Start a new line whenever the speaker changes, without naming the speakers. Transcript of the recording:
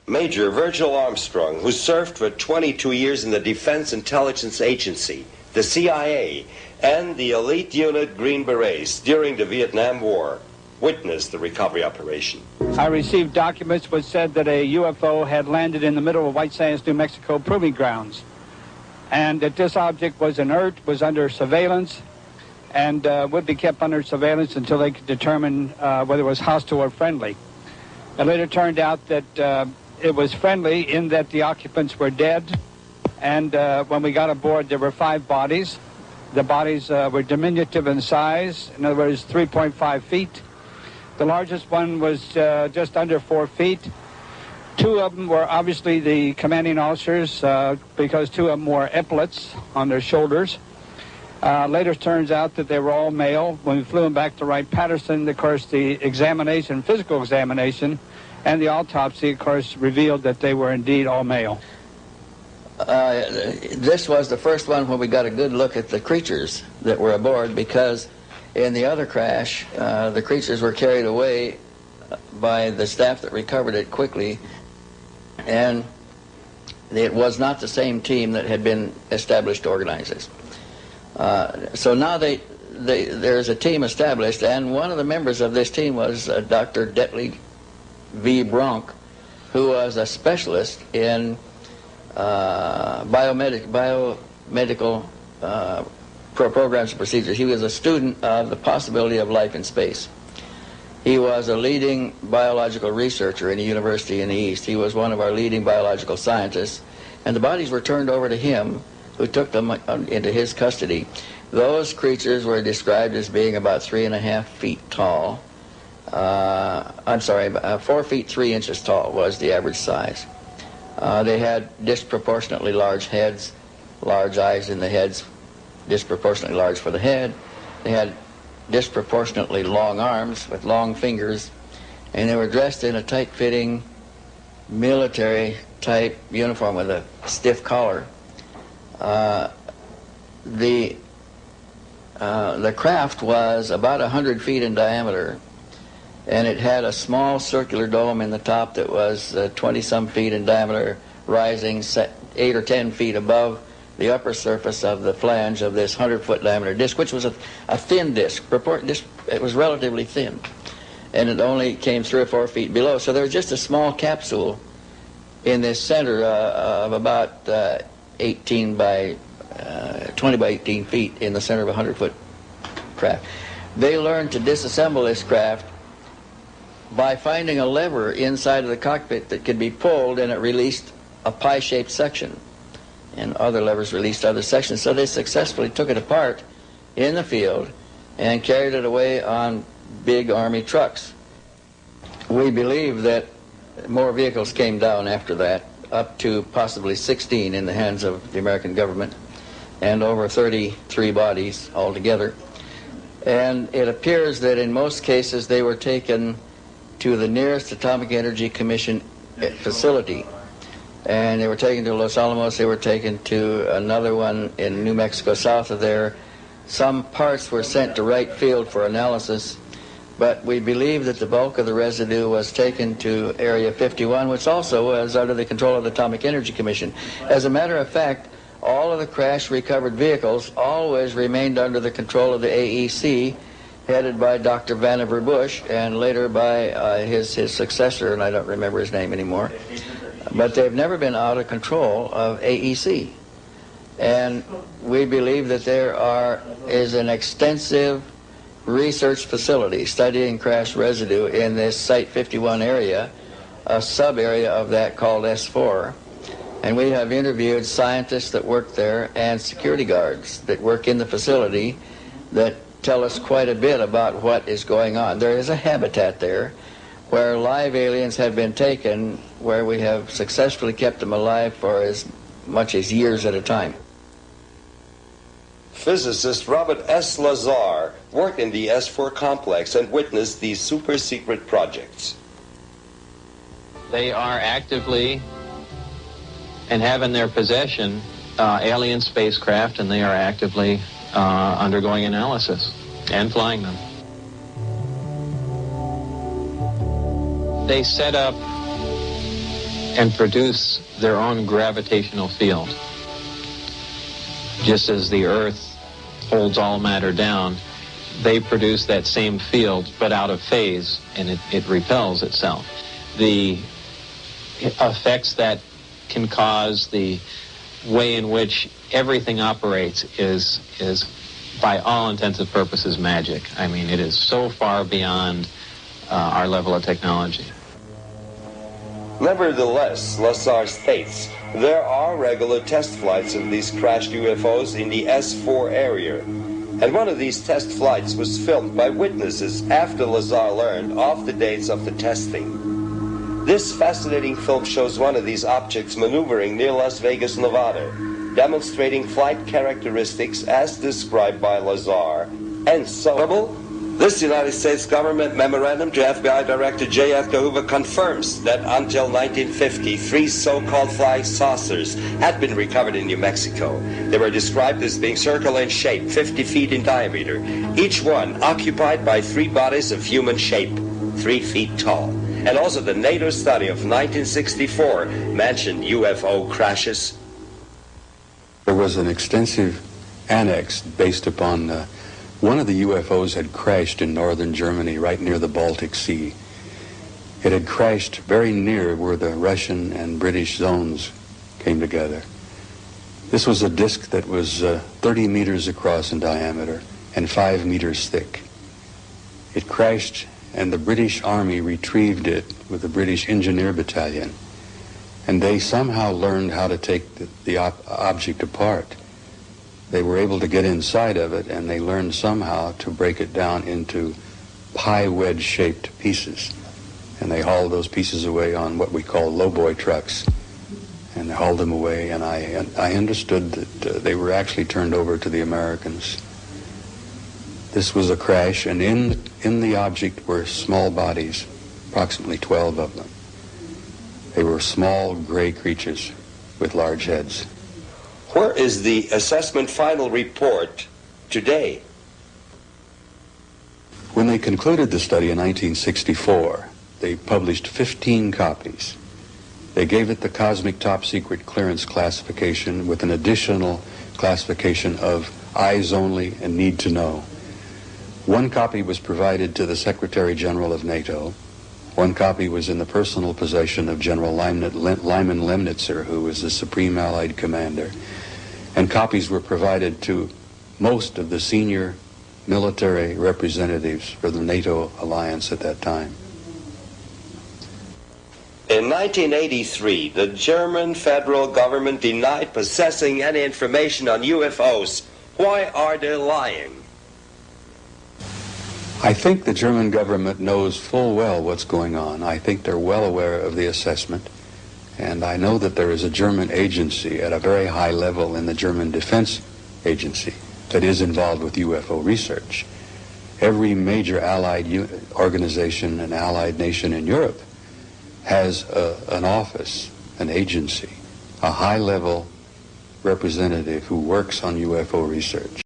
Major Virgil Armstrong, who served for 22 years in the Defense Intelligence Agency, the CIA, and the elite unit Green Berets during the Vietnam War, witnessed the recovery operation.
I received documents which said that a UFO had landed in the middle of White Sands, New Mexico proving grounds, and that this object was inert, was under surveillance, and would be kept under surveillance until they could determine whether it was hostile or friendly. It later turned out that it was friendly in that the occupants were dead, and when we got aboard there were 5 bodies. The bodies were diminutive in size, in other words 3.5 feet. The largest one was just under 4 feet. 2 of them were obviously the commanding officers because 2 of them wore epaulets on their shoulders. Later turns out that they were all male. When we flew them back to Wright-Patterson, of course, the examination, physical examination, and the autopsy, of course, revealed that they were indeed all male.
This was the first one where we got a good look at the creatures that were aboard, because in the other crash, the creatures were carried away by the staff that recovered it quickly, and it was not the same team that had been established to organize this. So now there's a team established, and one of the members of this team was Dr. Detley V. Bronk, who was a specialist in biomedical programs and procedures. He was a student of the possibility of life in space. He was a leading biological researcher in a university in the East. He was one of our leading biological scientists, and the bodies were turned over to him, who took them into his custody. Those creatures were described as being about 3.5 feet tall. 4 feet 3 inches tall was the average size. They had disproportionately large heads, large eyes in the heads, disproportionately large for the head. They had disproportionately long arms with long fingers, and they were dressed in a tight-fitting military-type uniform with a stiff collar. The craft was about 100 feet in diameter, and it had a small circular dome in the top that was 20-some feet in diameter, rising 8 or 10 feet above the upper surface of the flange of this 100-foot diameter disc, which was a thin disc. It was relatively thin, and it only came 3 or 4 feet below. So there was just a small capsule in this center of about 20 by 18 feet in the center of a 100-foot craft. They learned to disassemble this craft by finding a lever inside of the cockpit that could be pulled, and it released a pie-shaped section, and other levers released other sections. So they successfully took it apart in the field and carried it away on big Army trucks. We believe that more vehicles came down after that, up to possibly 16 in the hands of the American government, and over 33 bodies altogether. And it appears that in most cases they were taken to the nearest Atomic Energy Commission facility. And they were taken to Los Alamos, they were taken to another one in New Mexico south of there. Some parts were sent to Wright Field for analysis, but we believe that the bulk of the residue was taken to Area 51, which also was under the control of the Atomic Energy Commission. As a matter of fact, all of the crash recovered vehicles always remained under the control of the AEC, headed by Dr. Vannevar Bush, and later by his successor, and I don't remember his name anymore. But they've never been out of control of AEC. And we believe that there is an extensive research facility studying crash residue in this Site 51 area, a sub-area of that called S4. And we have interviewed scientists that work there and security guards that work in the facility that tell us quite a bit about what is going on. There is a habitat there where live aliens have been taken, where we have successfully kept them alive for as much as years at a time.
Physicist Robert S. Lazar worked in the S4 complex and witnessed these super-secret projects.
They are actively and have in their possession alien spacecraft, and they are actively undergoing analysis and flying them. They set up and produce their own gravitational field. Just as the Earth holds all matter down, they produce that same field, but out of phase, and it repels itself. The effects that can cause, the way in which everything operates is by all intents and purposes magic. I mean, it is so far beyond our level of technology.
Nevertheless, Lazar states, there are regular test flights of these crashed UFOs in the S4 area. And one of these test flights was filmed by witnesses after Lazar learned of the dates of the testing. This fascinating film shows one of these objects maneuvering near Las Vegas, Nevada, demonstrating flight characteristics as described by Lazar. And so, this United States government memorandum to FBI Director J. Edgar Hoover confirms that until 1950, 3 so-called flying saucers had been recovered in New Mexico. They were described as being circular in shape, 50 feet in diameter, each one occupied by 3 bodies of human shape, 3 feet tall. And also the NATO study of 1964 mentioned UFO crashes.
There was an extensive annex based upon one of the UFOs had crashed in northern Germany, right near the Baltic Sea. It had crashed very near where the Russian and British zones came together. This was a disk that was 30 meters across in diameter and 5 meters thick. It crashed, and the British Army retrieved it with the British Engineer Battalion. And they somehow learned how to take the object apart. They were able to get inside of it, and they learned somehow to break it down into pie wedge-shaped pieces. And they hauled those pieces away on what we call lowboy trucks. And they hauled them away, and I understood that they were actually turned over to the Americans. This was a crash, and in the object were small bodies, approximately 12 of them. They were small gray creatures with large heads.
Where is the assessment final report today?
When they concluded the study in 1964, they published 15 copies. They gave it the Cosmic Top Secret Clearance classification with an additional classification of eyes only and need to know. 1 copy was provided to the Secretary General of NATO. 1 copy was in the personal possession of General Lyman Lemnitzer, who was the Supreme Allied Commander. And copies were provided to most of the senior military representatives for the NATO alliance at that time.
In 1983, the German federal government denied possessing any information on UFOs. Why are they lying?
I think the German government knows full well what's going on. I think they're well aware of the assessment. And I know that there is a German agency at a very high level in the German Defense Agency that is involved with UFO research. Every major allied organization and allied nation in Europe has an office, an agency, a high-level representative who works on UFO research.